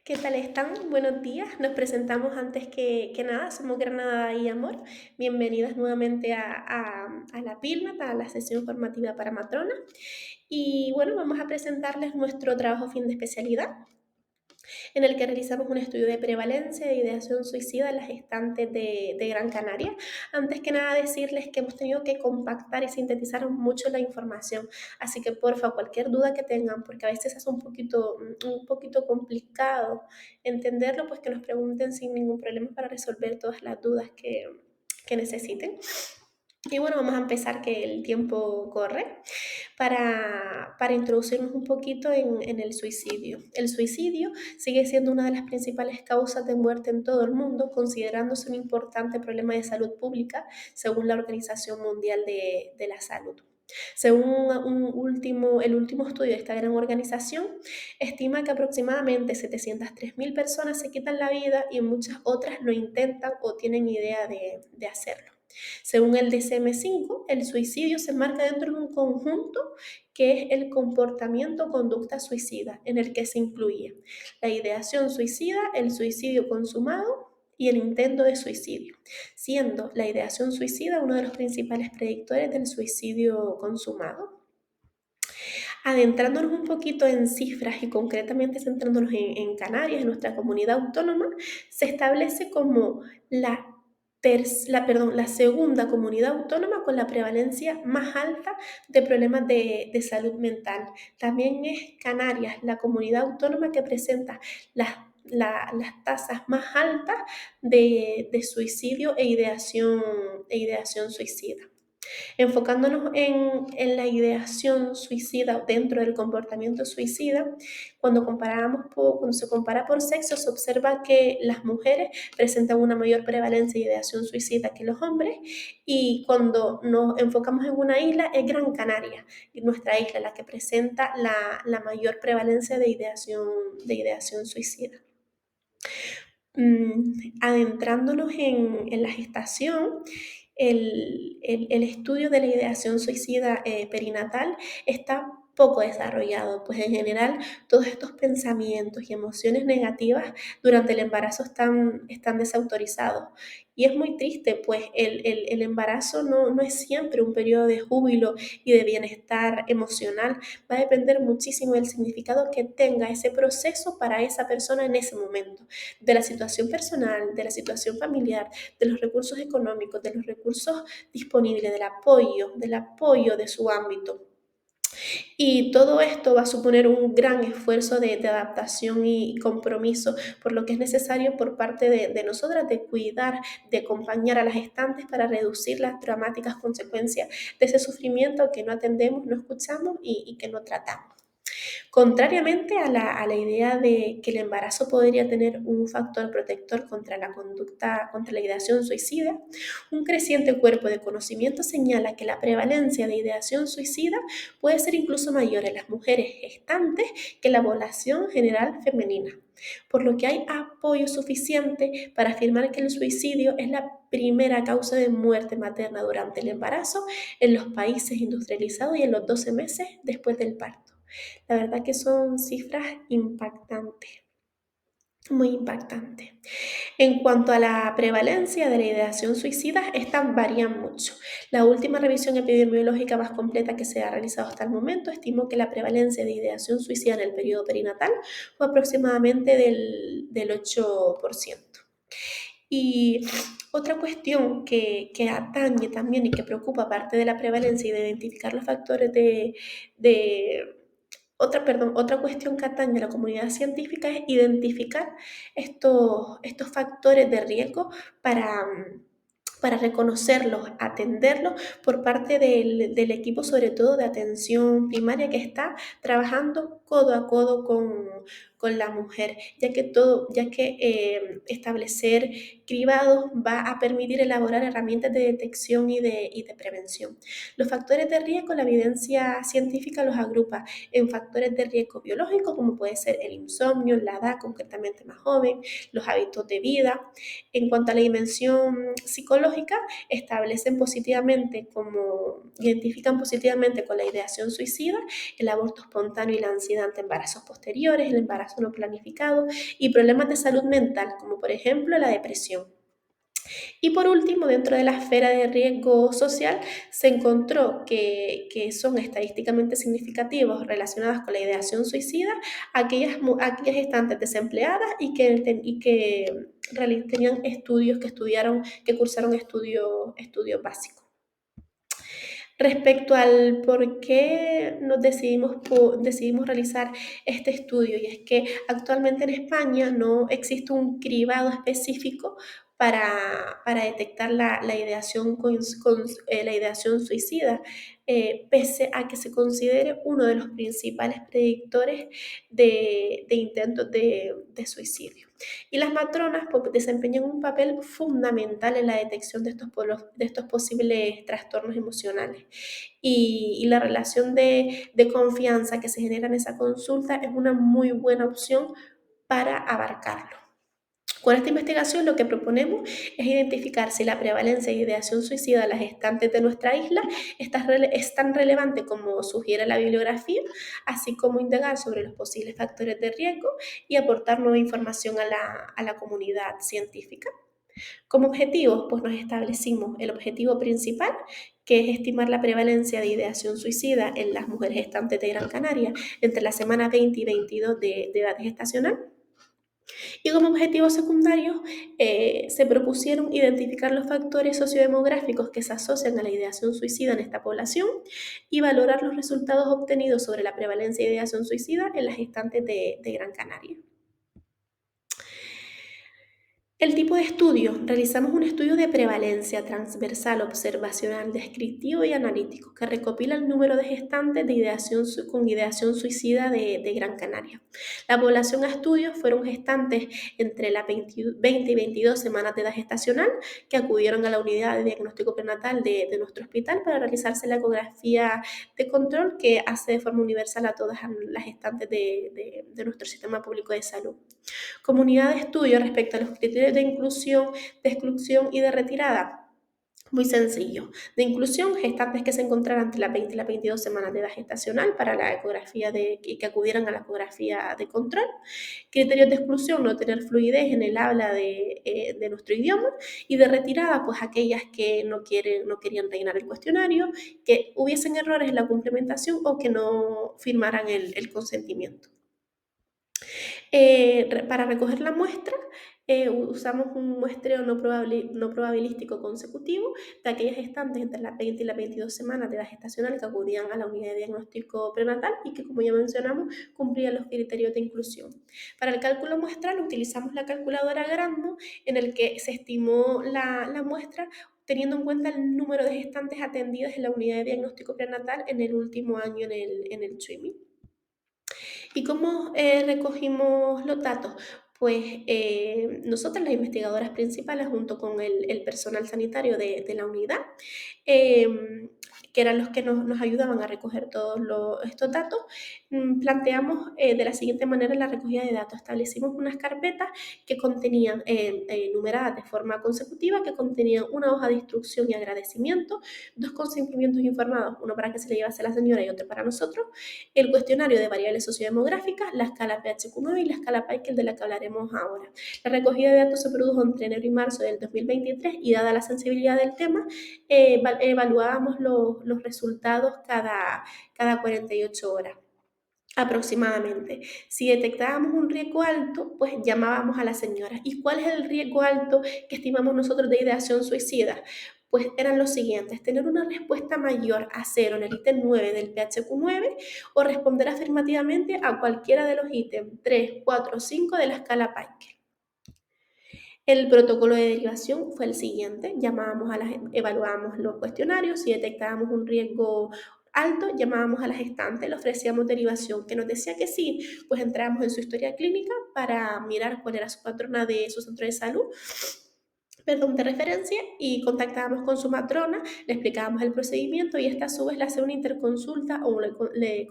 ¿Qué tal están? Buenos días. Nos presentamos antes que nada. Somos Granada y Amor. Bienvenidas nuevamente a la PILMAT, a la sesión formativa para matrona. Y bueno, vamos a presentarles nuestro trabajo fin de especialidad, en el que realizamos un estudio de prevalencia de ideación suicida en las gestantes de Gran Canaria. Antes que nada decirles que hemos tenido que compactar y sintetizar mucho la información, así que porfa, cualquier duda que tengan, porque a veces es un poquito complicado entenderlo, pues que nos pregunten sin ningún problema para resolver todas las dudas que necesiten. Y bueno, vamos a empezar que el tiempo corre para introducirnos un poquito en el suicidio. El suicidio sigue siendo una de las principales causas de muerte en todo el mundo, considerándose un importante problema de salud pública según la Organización Mundial de la Salud. Según el último estudio de esta gran organización, estima que aproximadamente 703.000 personas se quitan la vida y muchas otras lo intentan o tienen idea de hacerlo. Según el DSM-5, el suicidio se marca dentro de un conjunto que es el comportamiento-conducta suicida, en el que se incluye la ideación suicida, el suicidio consumado y el intento de suicidio, siendo la ideación suicida uno de los principales predictores del suicidio consumado. Adentrándonos un poquito en cifras y concretamente centrándonos en Canarias, en nuestra comunidad autónoma, se establece como la segunda comunidad autónoma con la prevalencia más alta de problemas de salud mental. También es Canarias la comunidad autónoma que presenta las tasas más altas de suicidio e ideación suicida. Enfocándonos en la ideación suicida dentro del comportamiento suicida, cuando se compara por sexo, se observa que las mujeres presentan una mayor prevalencia de ideación suicida que los hombres, y cuando nos enfocamos en una isla es Gran Canaria, nuestra isla, la que presenta la mayor prevalencia de ideación suicida. Adentrándonos en la gestación, el estudio de la ideación suicida perinatal está poco desarrollado, pues en general todos estos pensamientos y emociones negativas durante el embarazo están desautorizados. Y es muy triste, pues el embarazo no es siempre un periodo de júbilo y de bienestar emocional. Va a depender muchísimo del significado que tenga ese proceso para esa persona en ese momento, de la situación personal, de la situación familiar, de los recursos económicos, de los recursos disponibles, del apoyo de su ámbito. Y todo esto va a suponer un gran esfuerzo de adaptación y compromiso, por lo que es necesario por parte de nosotras de cuidar, de acompañar a las gestantes para reducir las dramáticas consecuencias de ese sufrimiento que no atendemos, no escuchamos y que no tratamos. Contrariamente a la idea de que el embarazo podría tener un factor protector contra la ideación suicida, un creciente cuerpo de conocimiento señala que la prevalencia de ideación suicida puede ser incluso mayor en las mujeres gestantes que en la población general femenina, por lo que hay apoyo suficiente para afirmar que el suicidio es la primera causa de muerte materna durante el embarazo en los países industrializados y en los 12 meses después del parto. La verdad que son cifras impactantes, muy impactantes. En cuanto a la prevalencia de la ideación suicida, estas varían mucho. La última revisión epidemiológica más completa que se ha realizado hasta el momento estimó que la prevalencia de ideación suicida en el periodo perinatal fue aproximadamente del 8%. Y otra cuestión que atañe también y que preocupa, aparte de la prevalencia y de identificar los factores de otra cuestión que atañe a la comunidad científica es identificar estos factores de riesgo para reconocerlos, atenderlos por parte del equipo, sobre todo de atención primaria, que está trabajando codo a codo con la mujer, ya que establecer cribados va a permitir elaborar herramientas de detección y de prevención. Los factores de riesgo, la evidencia científica los agrupa en factores de riesgo biológico, como puede ser el insomnio, la edad concretamente más joven, los hábitos de vida. En cuanto a la dimensión psicológica, identifican positivamente con la ideación suicida el aborto espontáneo y la ansiedad ante embarazos posteriores, el embarazo embarazo no planificado y problemas de salud mental, como por ejemplo la depresión. Y por último, dentro de la esfera de riesgo social, se encontró que son estadísticamente significativos relacionadas con la ideación suicida aquellas gestantes desempleadas y que tenían estudios, que cursaron estudios básicos. Respecto al por qué decidimos realizar este estudio, y es que actualmente en España no existe un cribado específico para detectar la ideación, la ideación suicida, pese a que se considere uno de los principales predictores de intentos de suicidio. Y las matronas desempeñan un papel fundamental en la detección de estos posibles trastornos emocionales. Y la relación de confianza que se genera en esa consulta es una muy buena opción para abarcarlo. Con esta investigación lo que proponemos es identificar si la prevalencia de ideación suicida de las gestantes de nuestra isla es tan relevante como sugiere la bibliografía, así como indagar sobre los posibles factores de riesgo y aportar nueva información a la comunidad científica. Como objetivos, pues nos establecimos el objetivo principal, que es estimar la prevalencia de ideación suicida en las mujeres gestantes de Gran Canaria entre las semanas 20 y 22 de edad gestacional. Y como objetivos secundarios, se propusieron identificar los factores sociodemográficos que se asocian a la ideación suicida en esta población y valorar los resultados obtenidos sobre la prevalencia de ideación suicida en las gestantes de Gran Canaria. El tipo de estudio: realizamos un estudio de prevalencia transversal, observacional, descriptivo y analítico que recopila el número de gestantes con ideación suicida de Gran Canaria. La población a estudio fueron gestantes entre las 20 y 22 semanas de edad gestacional que acudieron a la unidad de diagnóstico prenatal de nuestro hospital para realizarse la ecografía de control que hace de forma universal a todas las gestantes de nuestro sistema público de salud. Comunidad de estudio respecto a los criterios de inclusión, de exclusión y de retirada. Muy sencillo. De inclusión, gestantes que se encontraran entre las 20 y las 22 semanas de edad gestacional para la ecografía y que acudieran a la ecografía de control. Criterios de exclusión: no tener fluidez en el habla de nuestro idioma. Y de retirada, pues aquellas que no querían rellenar el cuestionario, que hubiesen errores en la complementación o que no firmaran el consentimiento. Para recoger la muestra, usamos un muestreo no probabilístico consecutivo de aquellas gestantes entre las 20 y las 22 semanas de edad gestacional que acudían a la unidad de diagnóstico prenatal y que, como ya mencionamos, cumplían los criterios de inclusión. Para el cálculo muestral utilizamos la calculadora Grandmo, en el que se estimó la muestra teniendo en cuenta el número de gestantes atendidas en la unidad de diagnóstico prenatal en el último año en el CHUIMI. ¿Y cómo recogimos los datos? Pues nosotras, las investigadoras principales, junto con el personal sanitario de la unidad, que eran los que nos ayudaban a recoger todos estos datos, planteamos de la siguiente manera la recogida de datos. Establecimos unas carpetas que contenían, numeradas de forma consecutiva, que contenían una hoja de instrucción y agradecimiento, dos consentimientos informados, uno para que se le llevase a la señora y otro para nosotros, el cuestionario de variables sociodemográficas, la escala PHQ-9 y la escala Peikel, de la que hablaremos ahora. La recogida de datos se produjo entre enero y marzo del 2023 y, dada la sensibilidad del tema, evaluábamos los resultados cada 48 horas aproximadamente. Si detectábamos un riesgo alto, pues llamábamos a la señora. ¿Y cuál es el riesgo alto que estimamos nosotros de ideación suicida? Pues eran los siguientes: tener una respuesta mayor a 0 en el ítem 9 del PHQ-9 o responder afirmativamente a cualquiera de los ítems 3, 4 o 5 de la escala Peikel. El protocolo de derivación fue el siguiente: evaluábamos los cuestionarios, si detectábamos un riesgo alto, llamábamos a la gestante, le ofrecíamos derivación, que nos decía que sí, pues entrábamos en su historia clínica para mirar cuál era su patrona de su centro de salud, de referencia, y contactábamos con su matrona, le explicábamos el procedimiento y esta a su vez le hacía una interconsulta o le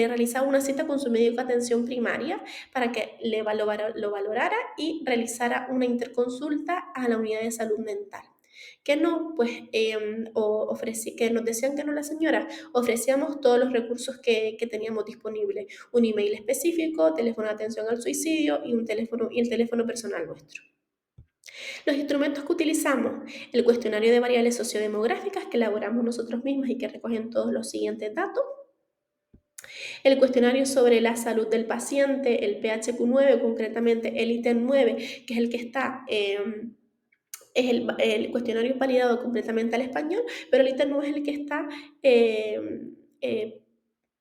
realizaba una cita con su médico de atención primaria para que lo valorara y realizara una interconsulta a la unidad de salud mental. Que no, pues, que nos decían que no la señora, ofrecíamos todos los recursos que teníamos disponibles, un email específico, teléfono de atención al suicidio y el teléfono personal nuestro. Los instrumentos que utilizamos, el cuestionario de variables sociodemográficas que elaboramos nosotros mismos y que recogen todos los siguientes datos, el cuestionario sobre la salud del paciente, el PHQ-9, concretamente el ítem 9, que es el que está es el cuestionario validado completamente al español, pero el ítem 9 es el que está, eh,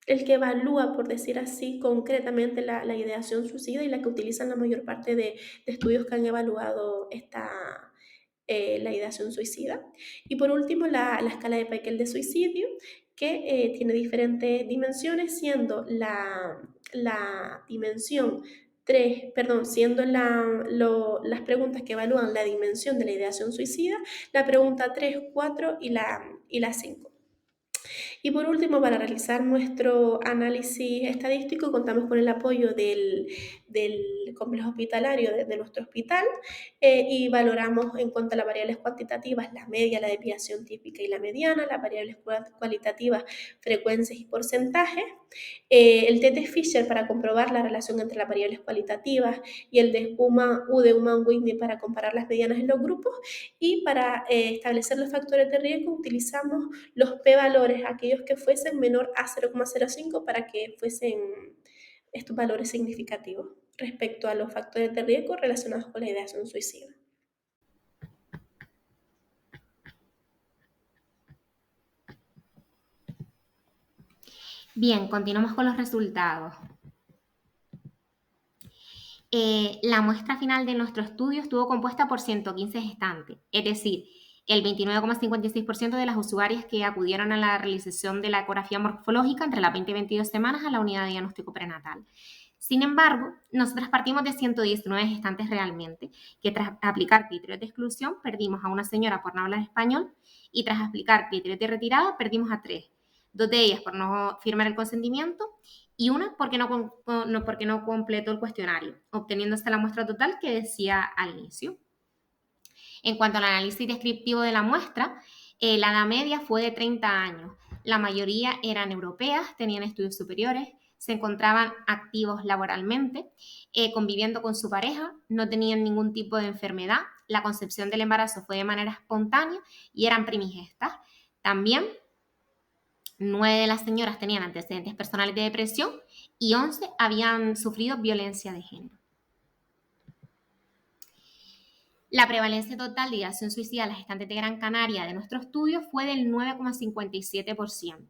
el que evalúa, por decir así, concretamente la ideación suicida y la que utilizan la mayor parte de estudios que han evaluado la ideación suicida. Y por último, la escala de Peikel de suicidio, que tiene diferentes dimensiones, siendo la dimensión 3, perdón, siendo las preguntas que evalúan la dimensión de la ideación suicida, la pregunta 3, 4 y la 5. Y por último, para realizar nuestro análisis estadístico, contamos con el apoyo del complejo hospitalario de nuestro hospital y valoramos en cuanto a las variables cuantitativas, la media, la desviación típica y la mediana, las variables cualitativas, frecuencias y porcentajes, el test de Fisher para comprobar la relación entre las variables cualitativas y el de Human-Whitney para comparar las medianas en los grupos, y para establecer los factores de riesgo utilizamos los p-valores, aquellos que fuesen menor a 0,05 para que fuesen estos valores significativos respecto a los factores de riesgo relacionados con la ideación suicida. Bien, continuamos con los resultados. La muestra final de nuestro estudio estuvo compuesta por 115 gestantes, es decir, el 29,56% de las usuarias que acudieron a la realización de la ecografía morfológica entre las 20 y 22 semanas a la unidad de diagnóstico prenatal. Sin embargo, nosotras partimos de 119 gestantes realmente, que tras aplicar criterios de exclusión perdimos a una señora por no hablar español y tras aplicar criterios de retirada perdimos a 3, 2 de ellas por no firmar el consentimiento y una porque no completó el cuestionario, obteniéndose la muestra total que decía al inicio. En cuanto al análisis descriptivo de la muestra, la edad media fue de 30 años. La mayoría eran europeas, tenían estudios superiores, se encontraban activos laboralmente, conviviendo con su pareja, no tenían ningún tipo de enfermedad, la concepción del embarazo fue de manera espontánea y eran primigestas. También 9 de las señoras tenían antecedentes personales de depresión y 11 habían sufrido violencia de género. La prevalencia total de ideación suicida en las gestantes de Gran Canaria de nuestro estudio fue del 9,57%.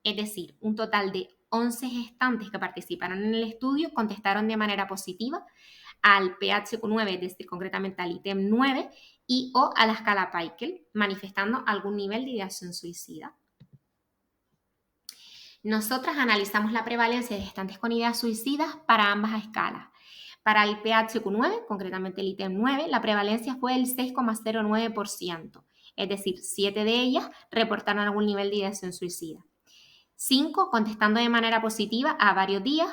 Es decir, un total de 11 gestantes que participaron en el estudio contestaron de manera positiva al PHQ-9, es decir, concretamente al ítem 9 y o a la escala Peikel, manifestando algún nivel de ideación suicida. Nosotras analizamos la prevalencia de gestantes con ideas suicidas para ambas escalas. Para el PHQ-9, concretamente el ítem 9, la prevalencia fue del 6,09%, es decir, 7 de ellas reportaron algún nivel de ideación suicida. 5 contestando de manera positiva a varios días,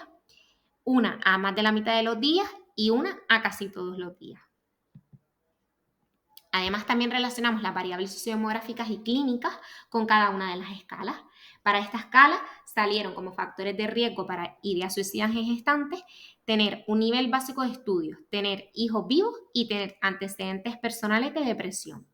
una a más de la mitad de los días y una a casi todos los días. Además, también relacionamos las variables sociodemográficas y clínicas con cada una de las escalas. Para esta escala salieron como factores de riesgo para ideas suicidas en gestantes tener un nivel básico de estudios, tener hijos vivos y tener antecedentes personales de depresión.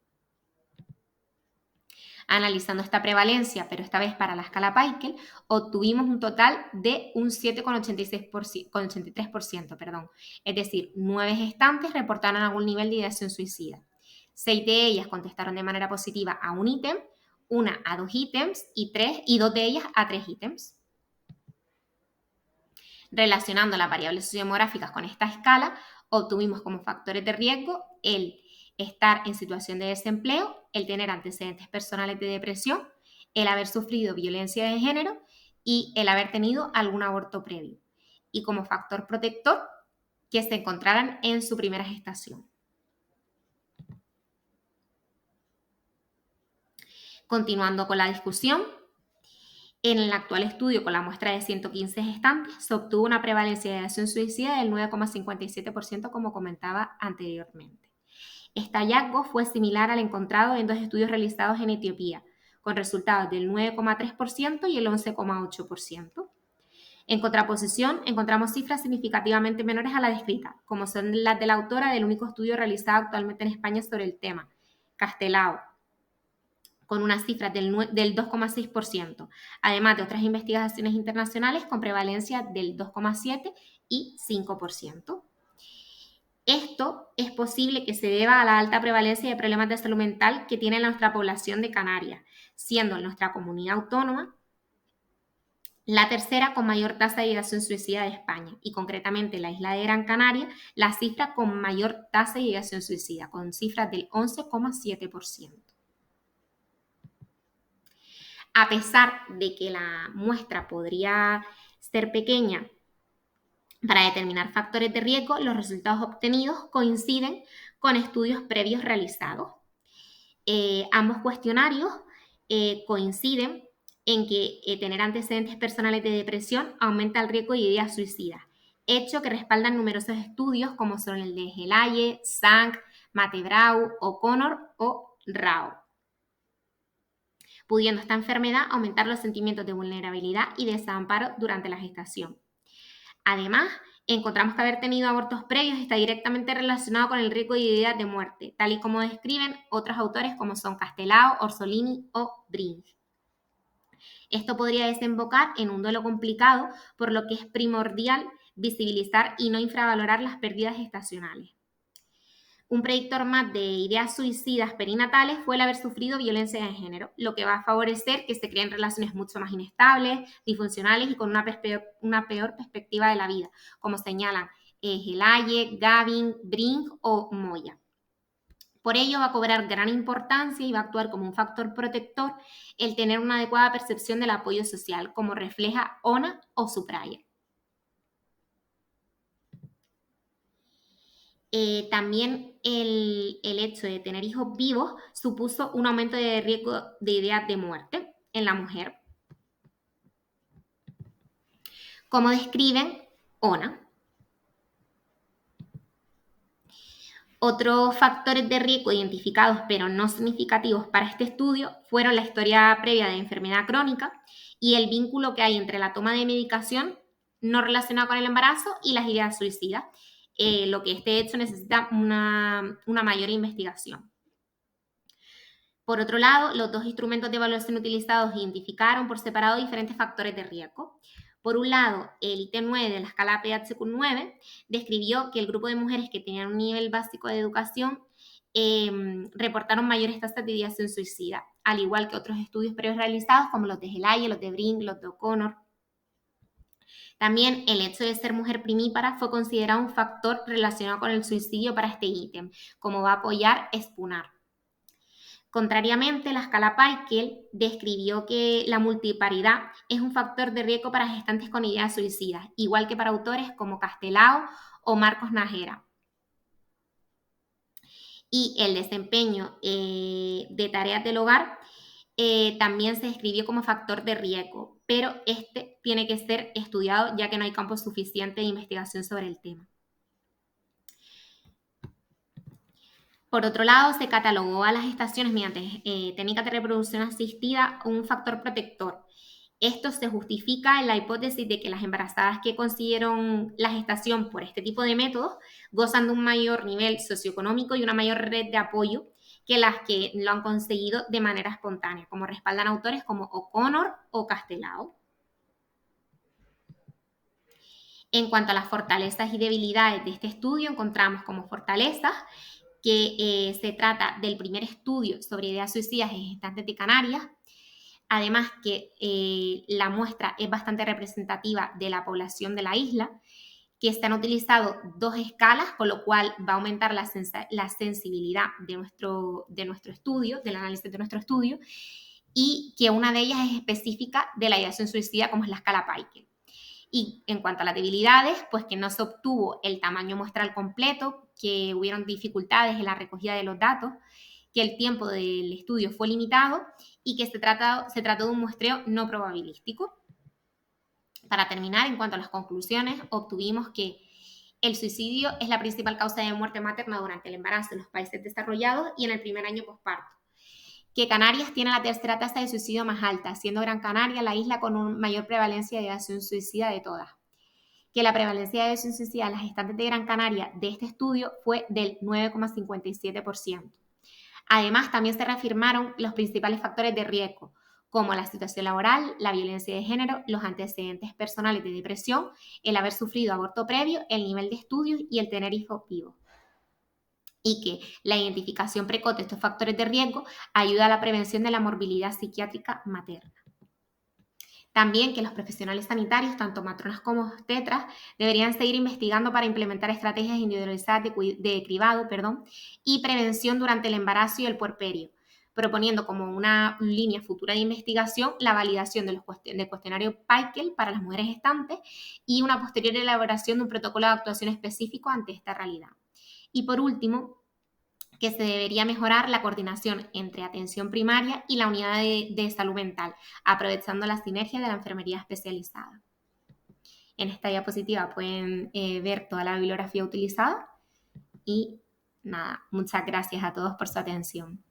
Analizando esta prevalencia, pero esta vez para la escala Peikel, obtuvimos un total de un 7,83%, es decir, 9 gestantes reportaron algún nivel de ideación suicida. 6 de ellas contestaron de manera positiva a un ítem, una a 2 ítems y 2 de ellas a 3 ítems. Relacionando las variables sociodemográficas con esta escala, obtuvimos como factores de riesgo el estar en situación de desempleo, el tener antecedentes personales de depresión, el haber sufrido violencia de género y el haber tenido algún aborto previo. Y como factor protector, que se encontraran en su primera gestación. Continuando con la discusión, en el actual estudio con la muestra de 115 gestantes se obtuvo una prevalencia de ideación suicida del 9,57%, como comentaba anteriormente. Este hallazgo fue similar al encontrado en 2 estudios realizados en Etiopía, con resultados del 9,3% y el 11,8%. En contraposición, encontramos cifras significativamente menores a la descrita, como son las de la autora del único estudio realizado actualmente en España sobre el tema, Castelao, con unas cifras del 2,6%, además de otras investigaciones internacionales con prevalencia del 2,7% y 5%. Esto es posible que se deba a la alta prevalencia de problemas de salud mental que tiene nuestra población de Canarias, siendo nuestra comunidad autónoma la tercera con mayor tasa de ideación suicida de España, y concretamente la isla de Gran Canaria, la cifra con mayor tasa de ideación suicida, con cifras del 11,7%. A pesar de que la muestra podría ser pequeña para determinar factores de riesgo, los resultados obtenidos coinciden con estudios previos realizados. Ambos cuestionarios coinciden en que tener antecedentes personales de depresión aumenta el riesgo de ideas suicidas, hecho que respaldan numerosos estudios como son el de Gelaye, Sank, Matebrau, O'Connor o Rao, pudiendo esta enfermedad aumentar los sentimientos de vulnerabilidad y desamparo durante la gestación. Además, encontramos que haber tenido abortos previos está directamente relacionado con el riesgo de ideas de muerte, tal y como describen otros autores como son Castelao, Orsolini o Brink. Esto podría desembocar en un duelo complicado, por lo que es primordial visibilizar y no infravalorar las pérdidas gestacionales. Un predictor más de ideas suicidas perinatales fue el haber sufrido violencia de género, lo que va a favorecer que se creen relaciones mucho más inestables, disfuncionales y con una peor perspectiva de la vida, como señalan Gelaye, Gavin, Brink o Moya. Por ello va a cobrar gran importancia y va a actuar como un factor protector el tener una adecuada percepción del apoyo social, como refleja ONA o Subraya. También el hecho de tener hijos vivos supuso un aumento de riesgo de ideas de muerte en la mujer, como describen ONA. Otros factores de riesgo identificados pero no significativos para este estudio fueron la historia previa de enfermedad crónica y el vínculo que hay entre la toma de medicación no relacionada con el embarazo y las ideas suicidas, lo que este hecho necesita una mayor investigación. Por otro lado, los 2 instrumentos de evaluación utilizados identificaron por separado diferentes factores de riesgo. Por un lado, el IT9 de la escala PHQ-9 describió que el grupo de mujeres que tenían un nivel básico de educación reportaron mayores tasas de ideación suicida, al igual que otros estudios previos realizados como los de Gelaye, los de Brink, los de O'Connor. También el hecho de ser mujer primípara fue considerado un factor relacionado con el suicidio para este ítem, como va a apoyar Spunar. Contrariamente, la escala Peikel describió que la multiparidad es un factor de riesgo para gestantes con ideas suicidas, igual que para autores como Castelao o Marcos Nájera. Y el desempeño de tareas del hogar también se describió como factor de riesgo, pero este tiene que ser estudiado ya que no hay campo suficiente de investigación sobre el tema. Por otro lado, se catalogó a las gestaciones mediante técnicas de reproducción asistida un factor protector. Esto se justifica en la hipótesis de que las embarazadas que consiguieron la gestación por este tipo de métodos gozan de un mayor nivel socioeconómico y una mayor red de apoyo que las que lo han conseguido de manera espontánea, como respaldan autores como O'Connor o Castelao. En cuanto a las fortalezas y debilidades de este estudio, encontramos como fortalezas que se trata del primer estudio sobre ideas suicidas en gestantes de Canarias, además que la muestra es bastante representativa de la población de la isla, que se han utilizado 2 escalas, con lo cual va a aumentar la sensibilidad de nuestro estudio, del análisis de nuestro estudio, y que una de ellas es específica de la ideación suicida, como es la escala Peikel. Y en cuanto a las debilidades, pues que no se obtuvo el tamaño muestral completo, que hubieron dificultades en la recogida de los datos, que el tiempo del estudio fue limitado y que se trató de un muestreo no probabilístico. Para terminar, en cuanto a las conclusiones, obtuvimos que El suicidio es la principal causa de muerte materna durante el embarazo en los países desarrollados y en el primer año posparto. Que Canarias tiene la tercera tasa de suicidio más alta, siendo Gran Canaria la isla con mayor prevalencia de ideación suicida de todas. Que la prevalencia de ideación suicida en las gestantes de Gran Canaria de este estudio fue del 9,57%. Además, también se reafirmaron los principales factores de riesgo, como la situación laboral, la violencia de género, los antecedentes personales de depresión, el haber sufrido aborto previo, el nivel de estudios y el tener hijos vivos. Y que la identificación precoz de estos factores de riesgo ayuda a la prevención de la morbilidad psiquiátrica materna. También que los profesionales sanitarios, tanto matronas como obstetras, deberían seguir investigando para implementar estrategias individualizadas de cribado y prevención durante el embarazo y el puerperio, proponiendo como una línea futura de investigación la validación del cuestionario Peikel para las mujeres gestantes y una posterior elaboración de un protocolo de actuación específico ante esta realidad. Y por último, que se debería mejorar la coordinación entre atención primaria y la unidad de salud mental, aprovechando la sinergia de la enfermería especializada. En esta diapositiva pueden ver toda la bibliografía utilizada y nada, muchas gracias a todos por su atención.